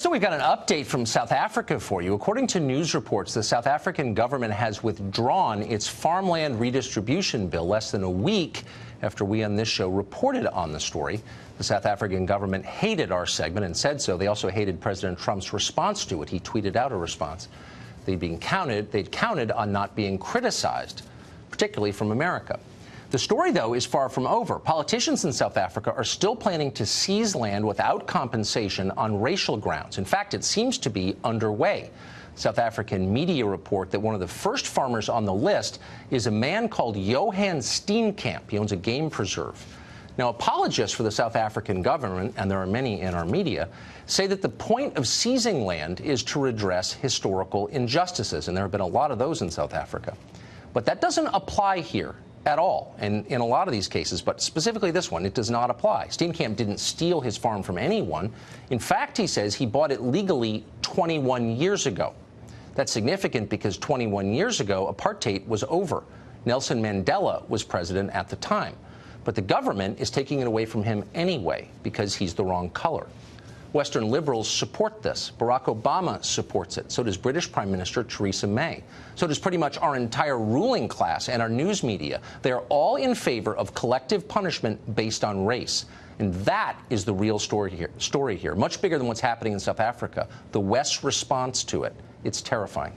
So we've got an update from South Africa for you. According to news reports, the South African government has withdrawn its farmland redistribution bill less than a week after we on this show reported on the story. The South African government hated our segment and said so. They also hated President Trump's response to it. He tweeted out a response. They'd counted on not being criticized, particularly from America. The story, though, is far from over. Politicians in South Africa are still planning to seize land without compensation on racial grounds. In fact, it seems to be underway. South African media report that one of the first farmers on the list is a man called Johan Steenkamp. He owns a game preserve. Now, apologists for the South African government, and there are many in our media, say that the point of seizing land is to redress historical injustices, and there have been a lot of those in South Africa. But that doesn't apply here at all, and in a lot of these cases, but specifically this one, it does not apply. Steenkamp didn't steal his farm from anyone. In fact, he says he bought it legally 21 years ago. That's significant because 21 years ago, apartheid was over. Nelson Mandela was president at the time. But the government is taking it away from him anyway because he's the wrong color. Western liberals support this. Barack Obama supports it. So does British Prime Minister Theresa May. So does pretty much our entire ruling class and our news media. They are all in favor of collective punishment based on race. And that is the real story here, much bigger than what's happening in South Africa. The West's response to it. It's terrifying.